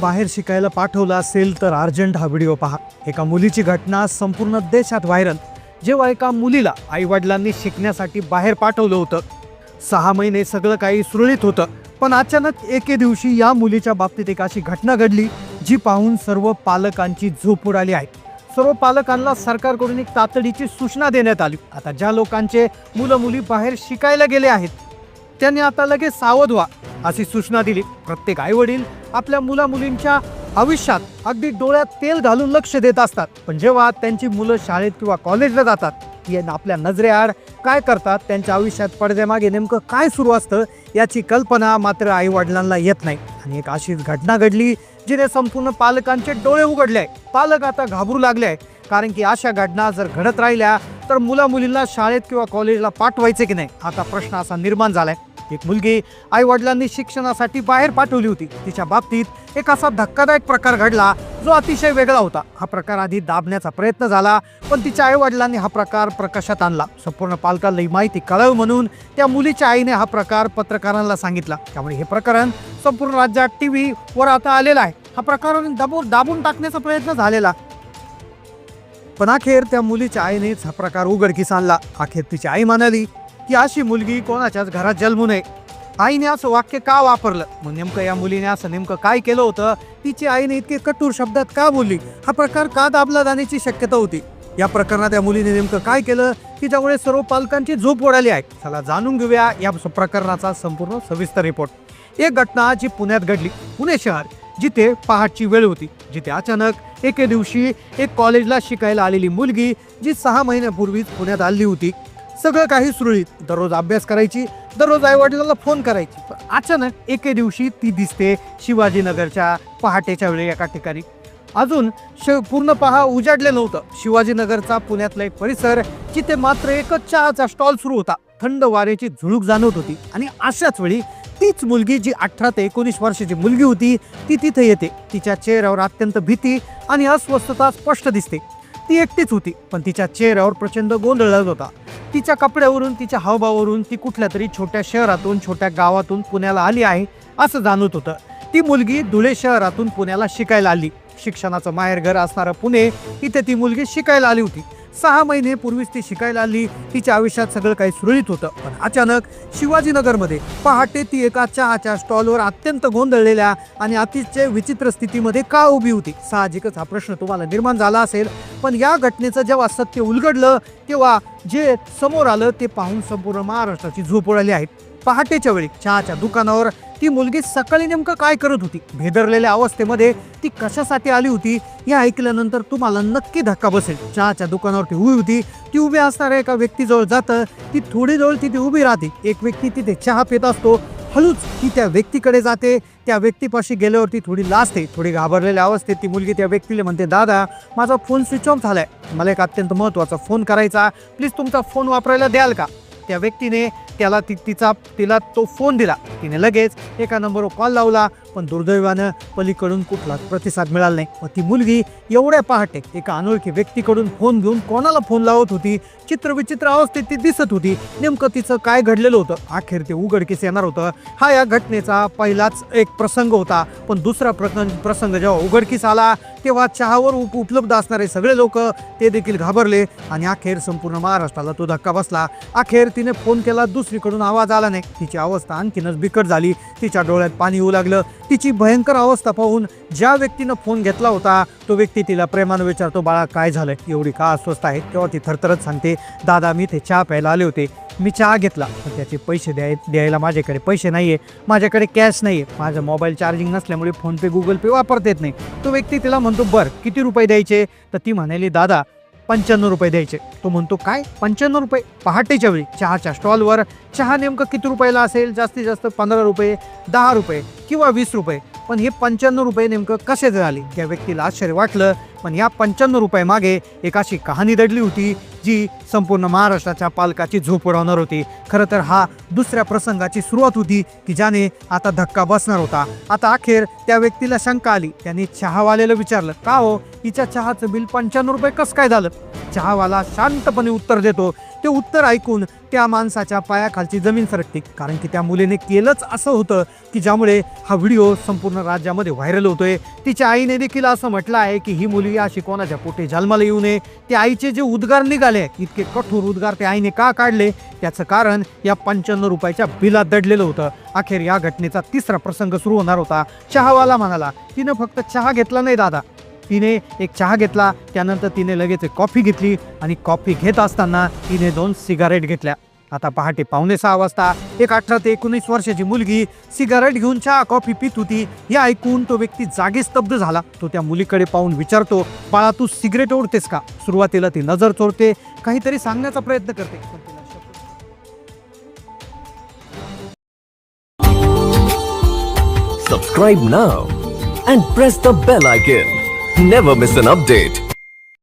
बाहेर शिकायला पाठवलं असेल तर अर्जंट हा व्हिडिओ पहा। एका मुलीची घटना संपूर्ण देशात व्हायरल। जेव्हा एका मुलीला आईवडिलांनी शिकण्यासाठी बाहेर पाठवलं होतं, 6 महिने सगळं काही सुरळीत होतं, पण अचानक एके दिवशी या मुलीच्या बाबतीत एक अशी घटना घडली जी पाहून सर्व पालकांची झोप उडाली आहे। सर्व पालकांना सरकारकडून एक तातडीची सूचना देण्यात आली। आता ज्या लोकांचे मुलं मुली बाहेर शिकायला गेले आहेत त्यांनी आता लगेच सावध व्हा अशी सूचना दिली। प्रत्येक आईवडील आपल्या मुला मुलींच्या आयुष्यात अगदी डोळ्यात तेल घालून लक्ष देत असतात, पण जेव्हा त्यांची मुलं शाळेत किंवा कॉलेजला जातात, हे आपल्या नजरेआड काय करतात, त्यांच्या आयुष्यात पडद्यामागे नेमकं काय सुरू असतं याची कल्पना मात्र आई वडिलांना येत नाही। आणि एक अशीच घटना घडली जिने संपूर्ण पालकांचे डोळे उघडले आहे। पालक आता घाबरू लागले आहे, कारण की अशा घटना जर घडत राहिल्या तर मुला मुलींना शाळेत किंवा कॉलेजला पाठवायचे की नाही आता प्रश्न असा निर्माण झालाय। एक मुलगी आई वडिलांनी शिक्षणासाठी बाहेर पाठवली होती। तिच्या बाबतीत एक असा धक्कादायक प्रकार घडला जो अतिशय वेगळा होता। हा प्रकार आधी दाबण्याचा प्रयत्न झाला, पण तिच्या आई वडिलांनी हा प्रकार प्रकाशात आणला। संपूर्ण पालकांना ही माहिती कळावी म्हणून त्या मुलीच्या आईने हा प्रकार पत्रकारांना सांगितला। त्यामुळे हे प्रकरण संपूर्ण राज्यात टीव्ही वर आता आलेला आहे। हा प्रकार दाबून टाकण्याचा प्रयत्न झालेला, पण अखेर त्या मुलीच्या आईनेच हा प्रकार उघडकीस आणला। अखेर तिची आई म्हणाली की अशी मुलगी कोणाच्याच घरात जन्मू नये। आईने असं वाक्य का वापरलं, मग नेमकं या मुलीने असं नेमकं काय केलं होतं, तिची आईने इतके कठोर शब्दात का बोलली, हा प्रकार का दाबला जाण्याची शक्यता होती, या प्रकरणात या मुलीने नेमकं काय केलं की ज्यामुळे सर्व पालकांची झोप उडाली आहे। चला जाणून घेऊया या प्रकरणाचा संपूर्ण सविस्तर रिपोर्ट। एक घटना जी पुण्यात घडली, पुणे शहर, जिथे पहाटची वेळ होती, जिथे अचानक एके दिवशी एक कॉलेजला शिकायला आलेली मुलगी जी 6 महिन्यापूर्वीच पुण्यात आली होती, सगळं काही सुरळीत, दररोज अभ्यास करायची, दररोज आई वडिलांना फोन करायची, पण अचानक एके दिवशी ती दिसते शिवाजीनगरच्या पहाटेच्या वेळी एका ठिकाणी। अजून पूर्ण उजाडले नव्हतं शिवाजीनगरचा पुण्यातला एक परिसर, जिथे मात्र एकच चहाचा स्टॉल सुरू होता। थंड वाऱ्याची झुळूक जाणवत होती आणि अशाच वेळी तीच मुलगी जी 18 ते 19 वर्षाची मुलगी होती ती तिथे येते। तिच्या चेहऱ्यावर अत्यंत भीती आणि अस्वस्थता स्पष्ट दिसते। ती एकटीच होती, पण तिच्या चेहऱ्यावर प्रचंड गोंधळ होता। तिच्या कपड्यावरून, तिच्या हावभावावरून ती कुठल्या तरी छोट्या शहरातून, छोट्या गावातून पुण्याला आली आहे असं जाणवत होतं। ती मुलगी धुळे शहरातून पुण्याला शिकायला आली। शिक्षणाचं माहेरघर असणारं पुणे, इथे ती मुलगी शिकायला आली होती। 6 महिनेपूर्वीच ती शिकायला आली, तिच्या आयुष्यात सगळं काही सुरळीत होतं, पण अचानक शिवाजीनगरमध्ये पहाटे ती एका चहाच्या स्टॉलवर अत्यंत गोंधळलेल्या आणि अतिशय विचित्र स्थितीमध्ये का उभी होती। साहजिकच हा प्रश्न तुम्हाला निर्माण झाला असेल, पण या घटनेचं जेव्हा सत्य उलगडलं तेव्हा जे समोर आलं ते पाहून संपूर्ण महाराष्ट्राची झोप उडाली आहे। पहाटेच्या वेळी चहाच्या दुकानावर ती मुलगी सकाळी नेमकं काय करत होती, भेदरलेल्या अवस्थेमध्ये ती कशासाठी आली होती, हे ऐकल्यानंतर तुम्हाला नक्की धक्का बसेल। चहाच्या दुकानावर ती उभी होती, ती उभी असणाऱ्या एका व्यक्तीजवळ जातं, ती थोडी जवळ तिथे उभी राहते। एक व्यक्ती तिथे चहा पित असतो, हळूच ती त्या व्यक्तीकडे जाते। त्या व्यक्तीपाशी गेल्यावरती थोडी लाजते, थोडी घाबरलेल्या अवस्थेत ती मुलगी त्या व्यक्तीला म्हणते, दादा माझा फोन स्विच ऑफ झालाय, मला एक अत्यंत महत्त्वाचा फोन करायचा, प्लीज तुमचा फोन वापरायला द्याल का। त्या व्यक्तीने तिला तो फोन दिला। तिने लगेच एका नंबरवर कॉल लावला, पण दुर्दैवानं पलीकडून कुठलाच प्रतिसाद मिळाला नाही। व ती मुलगी एवढ्या पहाटे एका अनोळखी व्यक्तीकडून फोन घेऊन कोणाला फोन लावत होती, चित्रविचित्र अवस्थेत ती दिसत होती। नेमकं तिचं काय घडलेलं होतं अखेर ते उघडकीस येणार होतं। हा या घटनेचा पहिलाच एक प्रसंग होता, पण दुसरा प्रसंग जेव्हा उघडकीस आला तेव्हा चहावर उपलब्ध असणारे सगळे लोक ते देखील घाबरले आणि अखेर संपूर्ण महाराष्ट्राला तो धक्का बसला। अखेर तिने फोन केला, दुसरीकडून आवाज आला नाही। तिची अवस्था आणखीनच बिकट झाली, तिच्या डोळ्यात पाणी येऊ लागलं। तिची भयंकर अवस्था पाहून ज्या व्यक्तीनं फोन घेतला होता तो व्यक्ती तिला प्रेमानं विचारतो, बाळा काय झालंय, एवढी का अस्वस्थ आहे। तेव्हा ती थरथरत सांगते, दादा मी ते चहा प्यायला आले होते, मी चहा घेतला, पण त्याचे पैसे द्यायला माझ्याकडे पैसे नाहीये, माझ्याकडे कॅश नाहीये, माझा मोबाईल चार्जिंग नसल्यामुळे फोनपे गुगल पे वापरता येत नाही। तो व्यक्ती तिला म्हणतो, बरं किती रुपये द्यायचे, तर ती म्हणाली, दादा 95 रुपये द्यायचे। तो म्हणतो, काय 95 रुपये, पहाटेच्या वेळी चहाच्या स्टॉलवर चहा नेमकं किती रुपयाला असेल, जास्तीत जास्त 15 रुपये, 10 रुपये किंवा 20 रुपये, पण हे 95 रुपये नेमकं कसे झाले। त्या व्यक्तीला आश्चर्य वाटलं, पण या 95 रुपये मागे एक अशी कहाणी दडली होती जी संपूर्ण महाराष्ट्राच्या पालकाची झोप उडवणार होती। खरं तर हा दुसऱ्या प्रसंगाची सुरुवात होती की ज्याने आता धक्का बसणार होता। आता अखेर त्या व्यक्तीला शंका आली, त्याने चहावाल्याला विचारलं, का हो हिच्या चहाचं बिल 95 रुपये कसं काय झालं। चहावाला शांतपणे उत्तर देतो, ते उत्तर ऐकून त्या माणसाच्या पायाखालची जमीन सरकते, कारण की त्या मुलीने केलंच असं होतं की ज्यामुळे हा व्हिडिओ संपूर्ण राज्यामध्ये व्हायरल होतोय. तिच्या आईने देखील असं म्हटलं आहे की ही मुलगी अशी कोणाच्या पोटी जन्माला येऊ नये. त्या आईचे जे उद्गार निघाले, इतके कठोर उद्गार त्या आईने का काढले, त्याचं कारण या 95 रुपयाच्या बिलात दडलेलं होतं. अखेर या घटनेचा तिसरा प्रसंग सुरू होणार होता. चहावाला म्हणाला, तिनं फक्त चहा घेतला नाही दादा, तिने एक चहा घेतला, त्यानंतर तिने लगेच एक कॉफी घेतली आणि कॉफी घेत असताना तिने 2 सिगारेट घेतल्या. आता पहाटे 5:45 वाजता एक 18 ते 19 वर्षाची मुलगी सिगारेट घेऊन चहा कॉफी पित होती. हे ऐकून तो व्यक्ती जागी स्तब्ध झाला. तो त्या मुलीकडे पाहून विचारतो, बाळा तू सिगरेट ओढतेस का? सुरुवातीला ती नजर चोरते, काहीतरी सांगण्याचा प्रयत्न करते. Subscribe now and press the bell icon. Never miss an update.